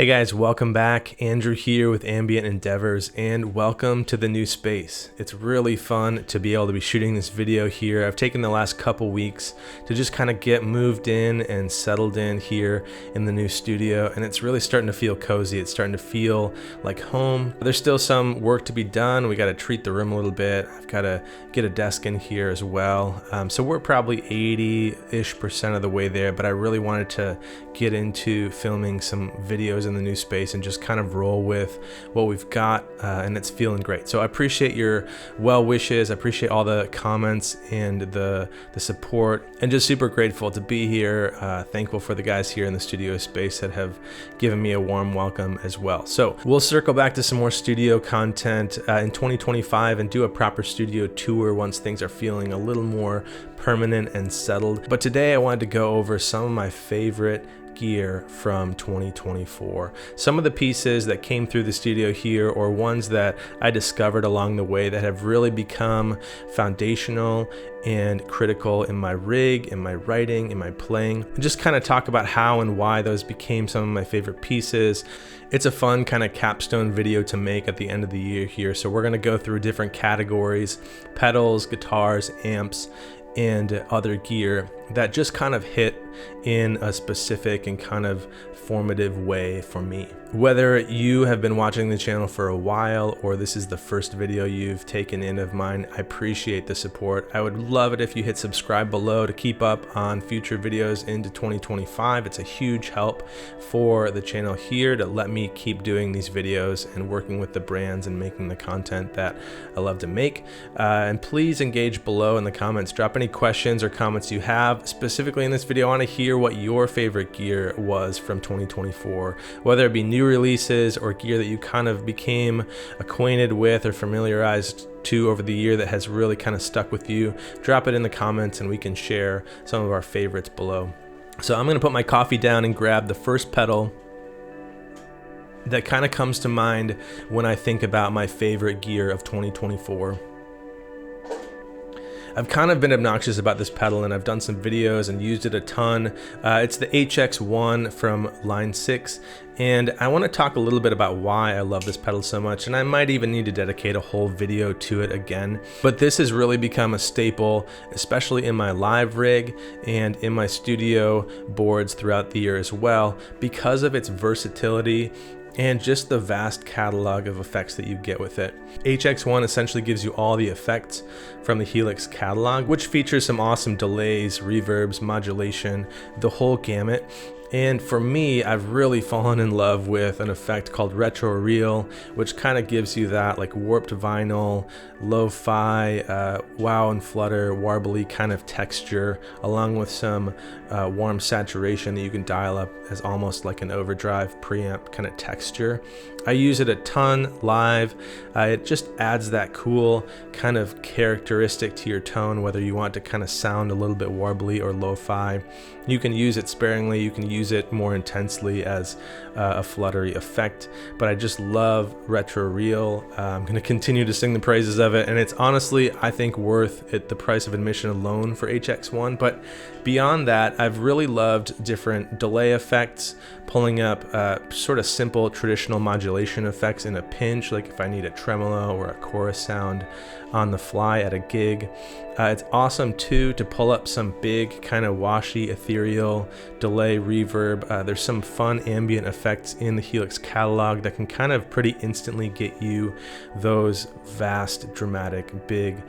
Hey guys, welcome back. Andrew here with Ambient Endeavors, and welcome to the new space. It's really fun to be able to be shooting this video here. I've taken the last couple weeks to just kind of get moved in and settled in here in the new studio, and it's really starting to feel cozy. It's starting to feel like home. There's still some work to be done. We got to treat the room a little bit. I've got to get a desk in here as well. So we're probably 80-ish% of the way there, but I really wanted to get into filming some videos in the new space and just kind of roll with what we've got, and it's feeling great. So I appreciate your well wishes. I appreciate all the comments and the support, and just super grateful to be here. Thankful for the guys here in the studio space that have given me a warm welcome as well. So we'll circle back to some more studio content in 2025 and do a proper studio tour once things are feeling a little more permanent and settled. But today I wanted to go over some of my favorite gear from 2024. Some of the pieces that came through the studio here, or ones that I discovered along the way that have really become foundational and critical in my rig, in my writing, in my playing, and just kind of talk about how and why those became some of my favorite pieces. It's a fun kind of capstone video to make at the end of the year here. So we're going to go through different categories: pedals, guitars, amps, and other gear that just kind of hit in a specific and kind of formative way for me. Whether you have been watching the channel for a while or this is the first video you've taken in of mine, I appreciate the support. I would love it if you hit subscribe below to keep up on future videos into 2025. It's a huge help for the channel here to let me keep doing these videos and working with the brands and making the content that I love to make. And please engage below in the comments. Drop any questions or comments you have. Specifically in this video, I want to hear what your favorite gear was from 2024, whether it be new releases or gear that you kind of became acquainted with or familiarized to over the year that has really kind of stuck with you. Drop it in the comments and we can share some of our favorites below. So I'm going to put my coffee down and grab the first pedal that kind of comes to mind when I think about my favorite gear of 2024. I've kind of been obnoxious about this pedal, and I've done some videos and used it a ton. It's the HX1 from Line 6, and I want to talk a little bit about why I love this pedal so much, and I might even need to dedicate a whole video to it again. But this has really become a staple, especially in my live rig and in my studio boards throughout the year as well, because of its versatility and just the vast catalog of effects that you get with it. HX1 essentially gives you all the effects from the Helix catalog, which features some awesome delays, reverbs, modulation, the whole gamut. And for me, I've really fallen in love with an effect called Retro Real, which kind of gives you that like warped vinyl, lo-fi, wow and flutter, warbly kind of texture, along with some warm saturation that you can dial up as almost like an overdrive preamp kind of texture. I use it a ton live. It just adds that cool kind of characteristic to your tone, whether you want to kind of sound a little bit warbly or lo-fi. You can use it sparingly, you can use it more intensely as a fluttery effect, but I just love Retro Real. I'm going to continue to sing the praises of it, and it's honestly, I think, worth it, the price of admission alone for HX1. But beyond that, I've really loved different delay effects, pulling up sort of simple traditional modulation effects in a pinch, like if I need a tremolo or a chorus sound on the fly at a gig. It's awesome too to pull up some big kind of washy ethereal delay reverb. There's some fun ambient effects in the Helix catalog that can kind of pretty instantly get you those vast, dramatic, big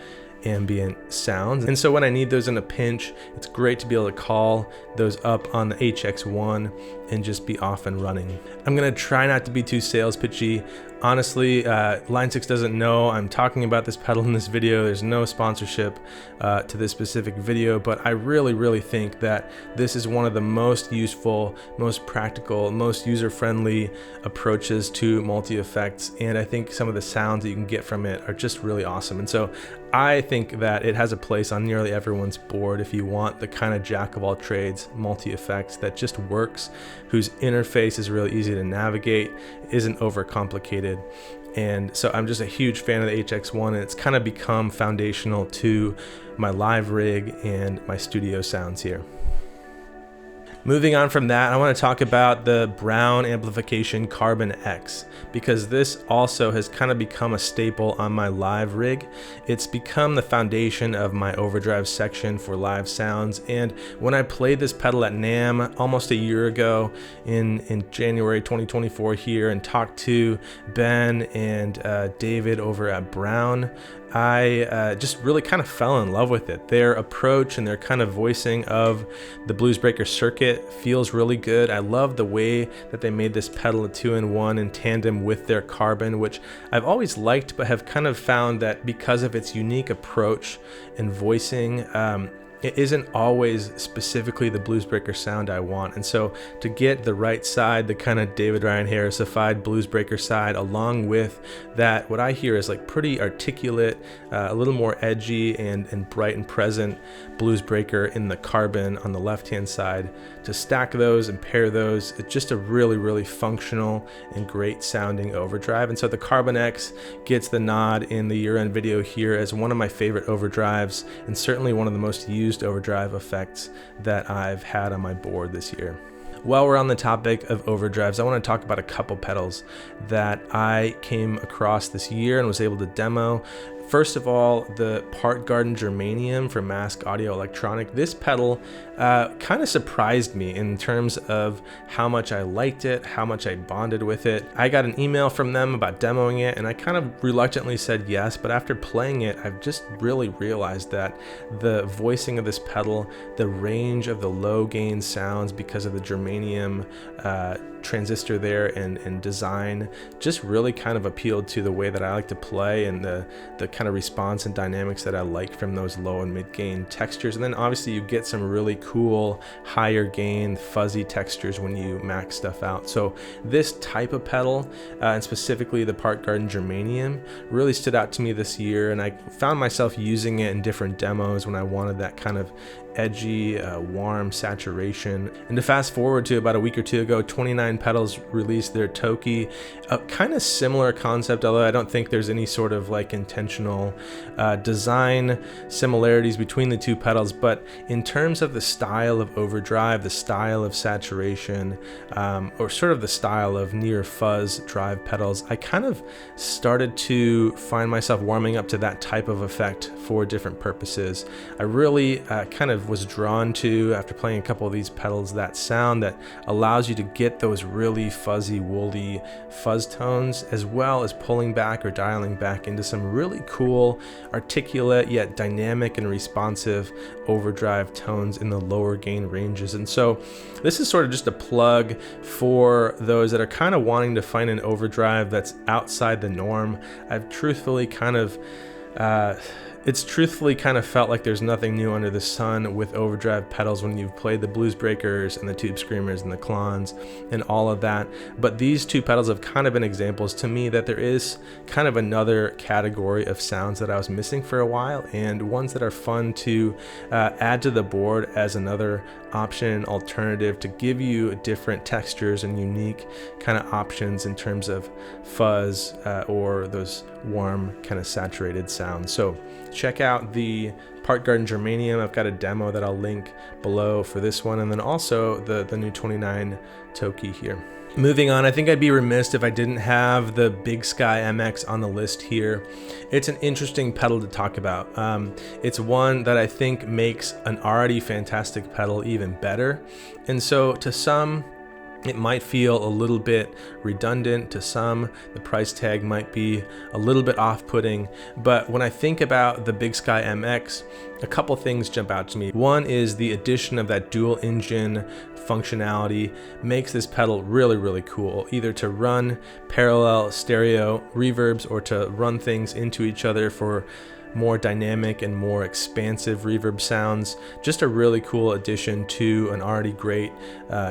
ambient sounds. And so when I need those in a pinch, it's great to be able to call those up on the HX1 and just be off and running. I'm gonna try not to be too sales pitchy. Honestly, Line 6 doesn't know I'm talking about this pedal in this video. There's no sponsorship to this specific video, but I really think that this is one of the most useful, most practical, most user-friendly approaches to multi-effects, and I think some of the sounds that you can get from it are just really awesome. And so I think that it has a place on nearly everyone's board if you want the kind of jack-of-all-trades multi-effects that just works, whose interface is really easy to navigate, isn't overcomplicated. And so I'm just a huge fan of the HX1, and it's kind of become foundational to my live rig and my studio sounds here. Moving on from that, I want to talk about the Brown Amplification Carbon X, because this also has kind of become a staple on my live rig. It's become the foundation of my overdrive section for live sounds, and when I played this pedal at NAMM almost a year ago in January 2024 here, and talked to Ben and David over at Brown, I just really kind of fell in love with it. Their approach and their kind of voicing of the Bluesbreaker circuit feels really good. I love the way that they made this pedal a 2-in-1 in tandem with their carbon, which I've always liked, but have kind of found that because of its unique approach and voicing, it isn't always specifically the Bluesbreaker sound I want. And so to get the right side, the kind of David Ryan Harrisified Bluesbreaker side, along with that, what I hear is like pretty articulate, a little more edgy and bright and present Bluesbreaker in the carbon on the left-hand side, to stack those and pair those, it's just a really, really functional and great sounding overdrive. And so the Carbon X gets the nod in the year-end video here as one of my favorite overdrives, and certainly one of the most used overdrive effects that I've had on my board this year. While we're on the topic of overdrives, I want to talk about a couple pedals that I came across this year and was able to demo. First of all, the Part Garden Germanium from Mask Audio Electronic. This pedal kind of surprised me in terms of how much I liked it, how much I bonded with it. I got an email from them about demoing it, and I kind of reluctantly said yes, but after playing it, I've just really realized that the voicing of this pedal, the range of the low gain sounds because of the germanium transistor there and design, just really kind of appealed to the way that I like to play, and the kind of response and dynamics that I like from those low and mid gain textures. And then obviously you get some really cool higher gain fuzzy textures when you max stuff out. So this type of pedal, and specifically the Part Garden Germanium, really stood out to me this year, and I found myself using it in different demos when I wanted that kind of edgy, warm saturation. And to fast forward to about a week or two ago, 29 Pedals released their Toki, a kind of similar concept, although I don't think there's any sort of like intentional design similarities between the two pedals. But in terms of the style of overdrive, the style of saturation, or sort of the style of near fuzz drive pedals, I kind of started to find myself warming up to that type of effect for different purposes. I really kind of was drawn to, after playing a couple of these pedals, that sound that allows you to get those really fuzzy, woolly fuzz tones, as well as pulling back or dialing back into some really cool, articulate yet dynamic and responsive overdrive tones in the lower gain ranges. And so this is sort of just a plug for those that are kind of wanting to find an overdrive that's outside the norm. I've truthfully kind of It's truthfully kind of felt like there's nothing new under the sun with overdrive pedals when you've played the Bluesbreakers and the Tube Screamers and the Klons and all of that. But these two pedals have kind of been examples to me that there is kind of another category of sounds that I was missing for a while, and ones that are fun to add to the board as another option, alternative, to give you different textures and unique kind of options in terms of fuzz or those warm kind of saturated sounds. So check out the Part Garden Germanium. I've got a demo that I'll link below for this one, and then also the new 29 Toki here. Moving on, I think I'd be remiss if I didn't have the Big Sky MX on the list here. It's an interesting pedal to talk about. It's one that I think makes an already fantastic pedal even better. And so to some, it might feel a little bit redundant. To some, the price tag might be a little bit off-putting. But when I think about the Big Sky MX, a couple things jump out to me. One is the addition of that dual engine functionality makes this pedal really, really cool, either to run parallel stereo reverbs or to run things into each other for more dynamic and more expansive reverb sounds. Just a really cool addition to an already great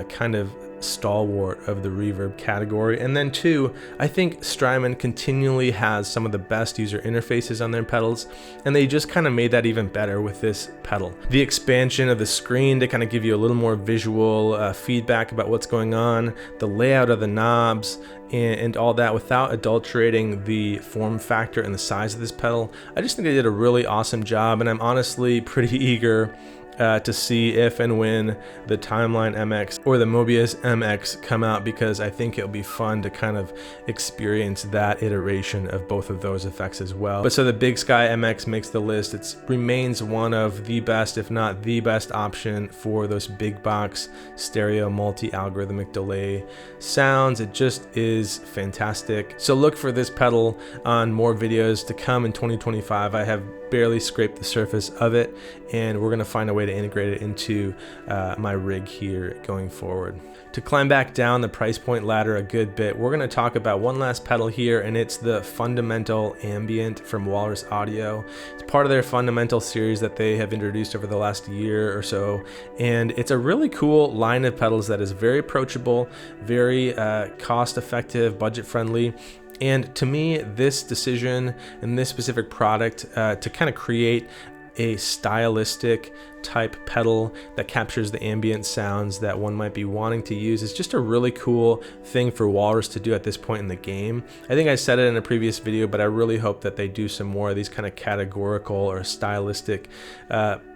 kind of stalwart of the reverb category. And then two, I think Strymon continually has some of the best user interfaces on their pedals, and they just kind of made that even better with this pedal. The expansion of the screen to kind of give you a little more visual feedback about what's going on, the layout of the knobs, and all that without adulterating the form factor and the size of this pedal. I just think they did a really awesome job, and I'm honestly pretty eager to see if and when the Timeline MX or the Mobius MX come out, because I think it'll be fun to kind of experience that iteration of both of those effects as well. But so the Big Sky MX makes the list. It remains one of the best, if not the best option for those big box stereo multi-algorithmic delay sounds. It just is fantastic. So look for this pedal on more videos to come in 2025. I have barely scraped the surface of it, and we're gonna find a way to integrate it into my rig here going forward. To climb back down the price point ladder a good bit, we're gonna talk about one last pedal here, and it's the Fundamental Ambient from Walrus Audio. It's part of their Fundamental series that they have introduced over the last year or so, and it's a really cool line of pedals that is very approachable, very cost-effective, budget-friendly. And to me, this decision and this specific product to kind of create a stylistic type pedal that captures the ambient sounds that one might be wanting to use is just a really cool thing for Walrus to do at this point in the game. I think I said it in a previous video, but I really hope that they do some more of these kind of categorical or stylistic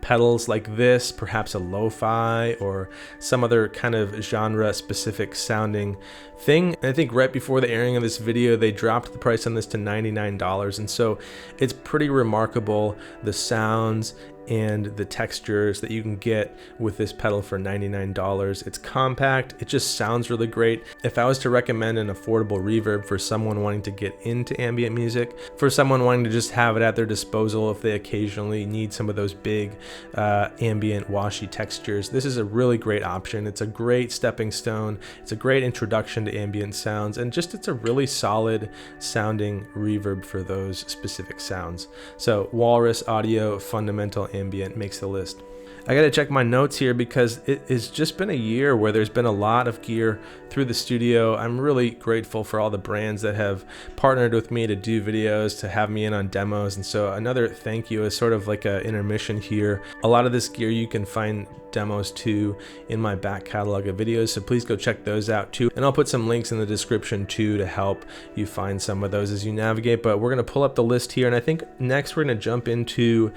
pedals like this, perhaps a lo-fi or some other kind of genre specific sounding thing. And I think right before the airing of this video, they dropped the price on this to $99, and so it's pretty remarkable the sounds and the textures that you can get with this pedal for $99. It's compact, it just sounds really great. If I was to recommend an affordable reverb for someone wanting to get into ambient music, for someone wanting to just have it at their disposal if they occasionally need some of those big ambient washy textures, this is a really great option. It's a great stepping stone, it's a great introduction to ambient sounds, and just it's a really solid sounding reverb for those specific sounds. So Walrus Audio Fundamental Ambient makes the list. I gotta check my notes here because it has just been a year where there's been a lot of gear through the studio. I'm really grateful for all the brands that have partnered with me to do videos, to have me in on demos, and so another thank you is sort of like an intermission here. A lot of this gear you can find demos too in my back catalog of videos, so please go check those out too, and I'll put some links in the description too to help you find some of those as you navigate. But we're gonna pull up the list here, and I think next we're gonna jump into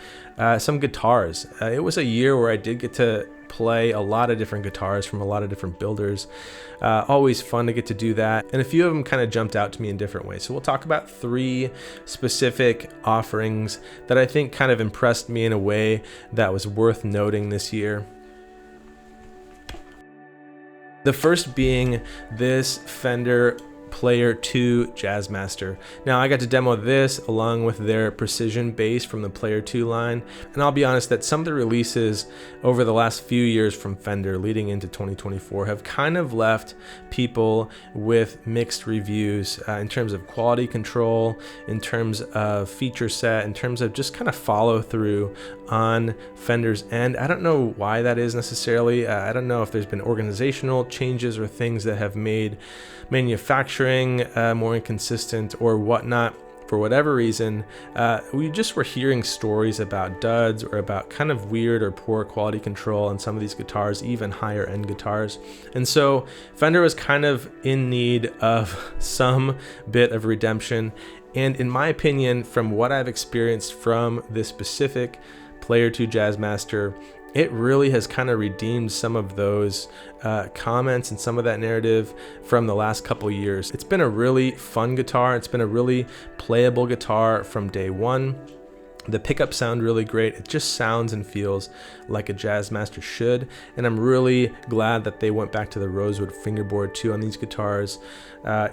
some guitars. It was a year where I did get to play a lot of different guitars from a lot of different builders. Always fun to get to do that, and a few of them kind of jumped out to me in different ways. So we'll talk about 3 specific offerings that I think kind of impressed me in a way that was worth noting this year. The first being this Fender Player 2 Jazzmaster. Now I got to demo this along with their Precision bass from the Player 2 line, and I'll be honest that some of the releases over the last few years from Fender leading into 2024 have kind of left people with mixed reviews in terms of quality control, in terms of feature set, in terms of just kind of follow through on Fender's end. I don't know why that is necessarily. I don't know if there's been organizational changes or things that have made manufacturing more inconsistent or whatnot. For whatever reason, we just were hearing stories about duds or about kind of weird or poor quality control on some of these guitars, even higher end guitars. And so Fender was kind of in need of some bit of redemption. And in my opinion, from what I've experienced from this specific Player 2 Jazzmaster, it really has kind of redeemed some of those comments and some of that narrative from the last couple years. It's been a really fun guitar. It's been a really playable guitar from day one. The pickups sound really great. It just sounds and feels like a Jazzmaster should, and I'm really glad that they went back to the Rosewood fingerboard too on these guitars,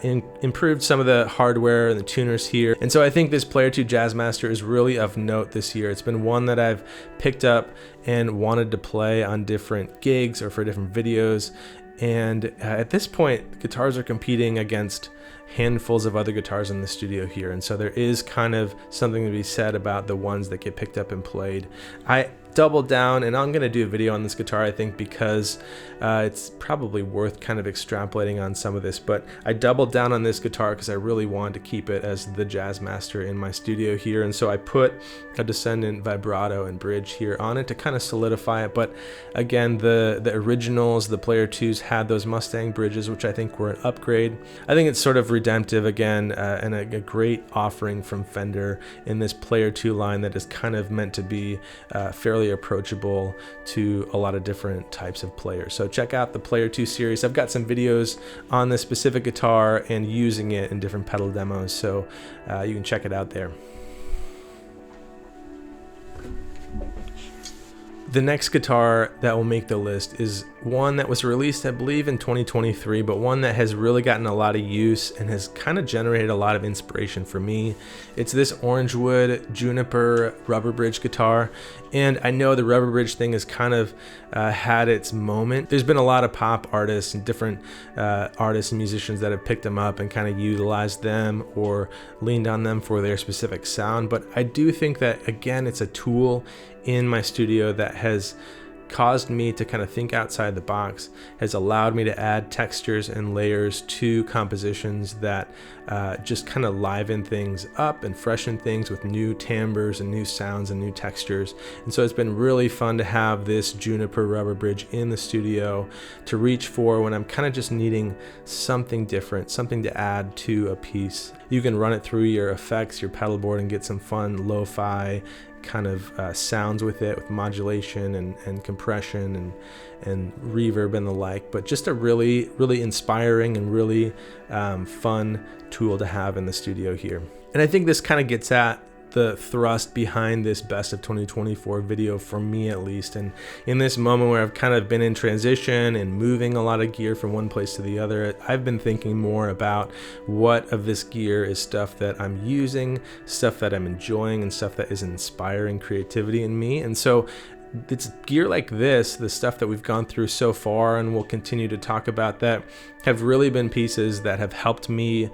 improved some of the hardware and the tuners here. And so I think this Player 2 Jazzmaster is really of note this year. It's been one that I've picked up and wanted to play on different gigs or for different videos. And at this point, guitars are competing against handfuls of other guitars in the studio here, and so there is kind of something to be said about the ones that get picked up and played. I doubled down, and I'm going to do a video on this guitar, I think, because it's probably worth kind of extrapolating on some of this, but I doubled down on this guitar because I really wanted to keep it as the Jazzmaster in my studio here, and so I put a Descendant vibrato and bridge here on it to kind of solidify it. But again, the originals, the Player 2s, had those Mustang bridges, which I think were an upgrade. I think it's sort of redemptive again, and a great offering from Fender in this Player 2 line that is kind of meant to be fairly really approachable to a lot of different types of players. So check out the Player 2 series. I've got some videos on this specific guitar and using it in different pedal demos, so you can check it out there. The next guitar that will make the list is one that was released, I believe, in 2023, but one that has really gotten a lot of use and has kind of generated a lot of inspiration for me. It's this Orangewood Juniper Rubber Bridge guitar, and I know the Rubber Bridge thing has kind of had its moment. There's been a lot of pop artists and different artists and musicians that have picked them up and kind of utilized them or leaned on them for their specific sound, but I do think that, again, it's a tool in my studio that has caused me to kind of think outside the box, has allowed me to add textures and layers to compositions that just kind of liven things up and freshen things with new timbres and new sounds and new textures. And so it's been really fun to have this Juniper Rubber Bridge in the studio to reach for when I'm kind of just needing something different, something to add to a piece. You can run it through your effects, your pedal board, and get some fun lo-fi kind of sounds with it, with modulation and compression and reverb and the like, but just a really inspiring and really fun tool to have in the studio here. And I think this kind of gets at the thrust behind this best of 2024 video, for me at least. And in this moment where I've kind of been in transition and moving a lot of gear from one place to the other, I've been thinking more about what of this gear is stuff that I'm using, stuff that I'm enjoying, and stuff that is inspiring creativity in me. And so it's gear like this, the stuff that we've gone through so far and we'll continue to talk about, that have really been pieces that have helped me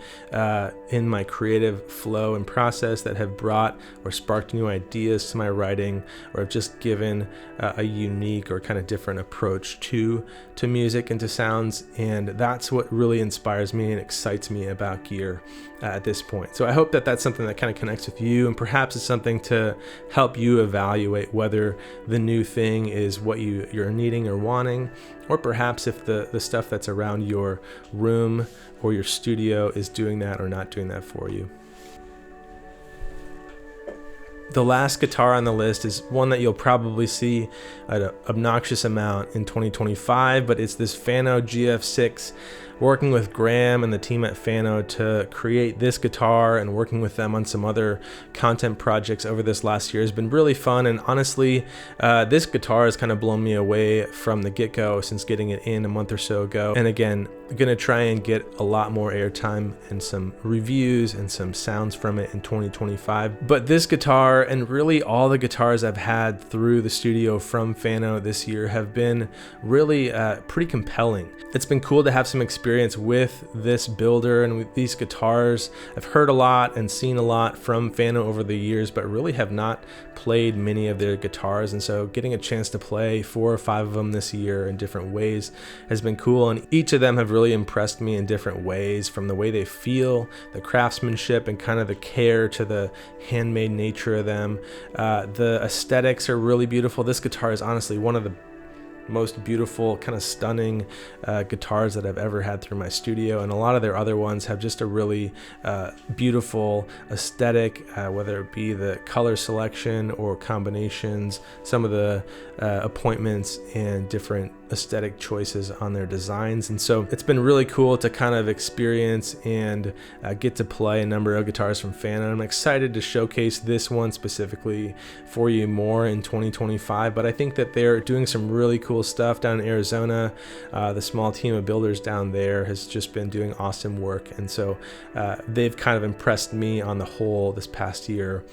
in my creative flow and process, that have brought or sparked new ideas to my writing, or have just given a unique or kind of different approach to music and to sounds. And that's what really inspires me and excites me about gear at this point. So I hope that that's something that kind of connects with you, and perhaps it's something to help you evaluate whether the new thing is what you're needing or wanting, or perhaps if the stuff that's around your room or your studio is doing that or not doing that for you. The last guitar on the list is one that you'll probably see an obnoxious amount in 2025, but it's this Fano GF6. Working with Graham and the team at Fano to create this guitar and working with them on some other content projects over this last year has been really fun. And honestly, this guitar has kind of blown me away from the get-go since getting it in a month or so ago. And again, I'm gonna try and get a lot more airtime and some reviews and some sounds from it in 2025. But this guitar, and really all the guitars I've had through the studio from Fano this year, have been really pretty compelling. It's been cool to have some experience with this builder and with these guitars. I've heard a lot and seen a lot from Fano over the years, but really have not played many of their guitars. And so getting a chance to play 4 or 5 of them this year in different ways has been cool. And each of them have really impressed me in different ways, from the way they feel, the craftsmanship, and kind of the care to the handmade nature of them. The aesthetics are really beautiful. This guitar is honestly one of the most beautiful, kind of stunning guitars that I've ever had through my studio, and a lot of their other ones have just a really beautiful aesthetic, whether it be the color selection or combinations, some of the appointments and different aesthetic choices on their designs. And so it's been really cool to kind of experience and get to play a number of guitars from Fano. I'm excited to showcase this one specifically for you more in 2025, but I think that they're doing some really cool stuff down in Arizona. The small team of builders down there has just been doing awesome work, and so they've kind of impressed me on the whole this past year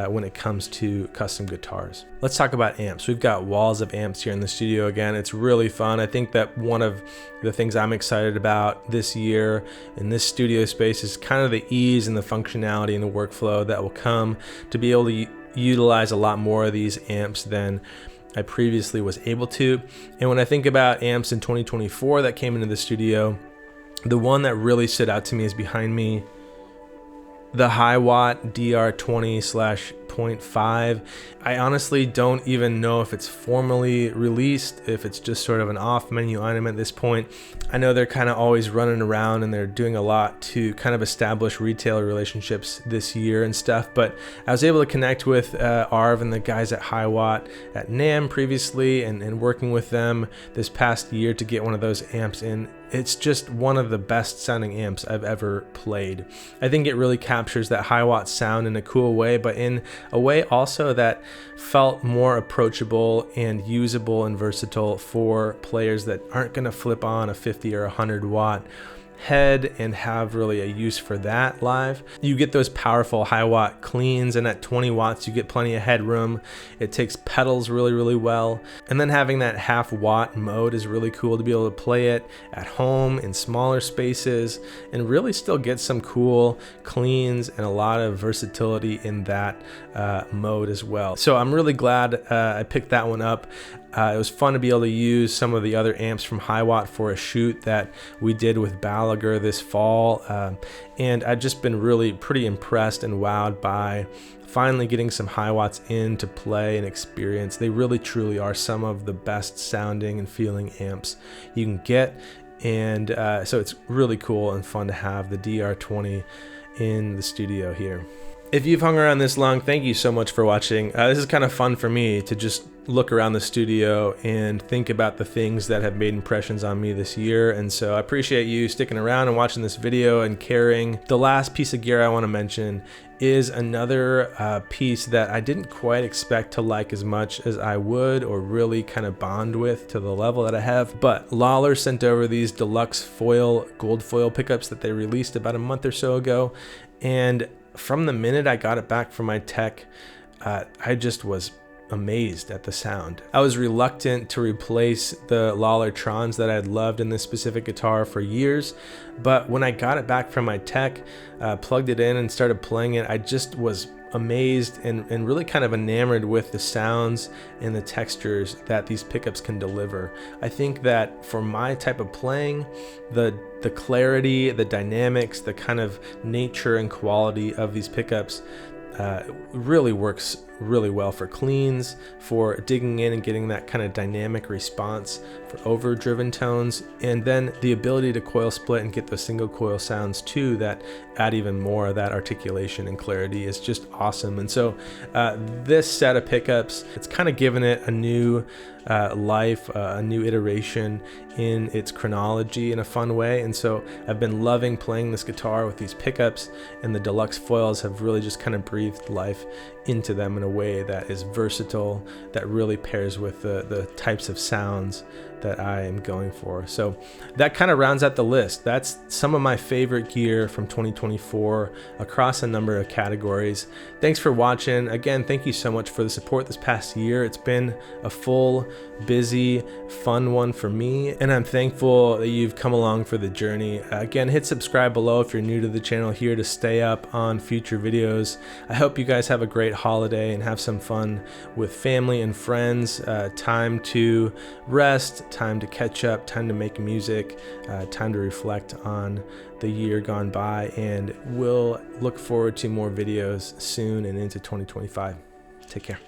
when it comes to custom guitars. Let's talk about amps. We've got walls of amps here in the studio again. It's really fun. I think that one of the things I'm excited about this year in this studio space is kind of the ease and the functionality and the workflow that will come to be able to utilize a lot more of these amps than I previously was able to. And when I think about amps in 2024 that came into the studio, the one that really stood out to me is behind me, the Hiwatt DR20/ 8.5. I honestly don't even know if it's formally released, if it's just sort of an off menu item at this point. I know they're kind of always running around and they're doing a lot to kind of establish retailer relationships this year and stuff, but I was able to connect with Arv and the guys at Hiwatt at NAMM previously, and working with them this past year to get one of those amps in. It's just one of the best sounding amps I've ever played. I think it really captures that Hiwatt sound in a cool way, but in a way also that felt more approachable and usable and versatile for players that aren't going to flip on a 50 or 100 watt head and have really a use for that live. You get those powerful Hiwatt cleans, and at 20 watts you get plenty of headroom. It takes pedals really well, and then having that half watt mode is really cool to be able to play it at home in smaller spaces and really still get some cool cleans and a lot of versatility in that mode as well. So I'm really glad I picked that one up. It was fun to be able to use some of the other amps from Hiwatt for a shoot that we did with Balaguer this fall, and I've just been really pretty impressed and wowed by finally getting some Hiwatts in to play and experience. They really truly are some of the best sounding and feeling amps you can get, and so it's really cool and fun to have the DR20 in the studio here. If you've hung around this long, thank you so much for watching. This is kind of fun for me to just look around the studio and think about the things that have made impressions on me this year, and so I appreciate you sticking around and watching this video and caring. The last piece of gear I want to mention is another piece that I didn't quite expect to like as much as I would, or really kind of bond with to the level that I have, but Lawler sent over these deluxe foil, gold foil pickups that they released about a month or so ago, and from the minute I got it back from my tech, I just was amazed at the sound. I was reluctant to replace the Lawler Trons that I had loved in this specific guitar for years, but when I got it back from my tech, plugged it in and started playing it, I just was amazed and really kind of enamored with the sounds and the textures that these pickups can deliver. I think that for my type of playing, the clarity, the dynamics, the kind of nature and quality of these pickups really works really well for cleans, for digging in and getting that kind of dynamic response for overdriven tones, and then the ability to coil split and get those single coil sounds too that add even more of that articulation and clarity is just awesome. And so this set of pickups, it's kind of given it a new life, a new iteration in its chronology in a fun way. And so I've been loving playing this guitar with these pickups, and the deluxe foils have really just kind of breathed life into them in a way that is versatile, that really pairs with the types of sounds that I am going for. So that kind of rounds out the list. That's some of my favorite gear from 2024 across a number of categories. Thanks for watching. Again, thank you so much for the support this past year. It's been a full, busy, fun one for me, and I'm thankful that you've come along for the journey. Again, hit subscribe below if you're new to the channel here to stay up on future videos. I hope you guys have a great holiday and have some fun with family and friends. Time to rest, time to catch up, time to make music, time to reflect on the year gone by, and we'll look forward to more videos soon and into 2025. Take care.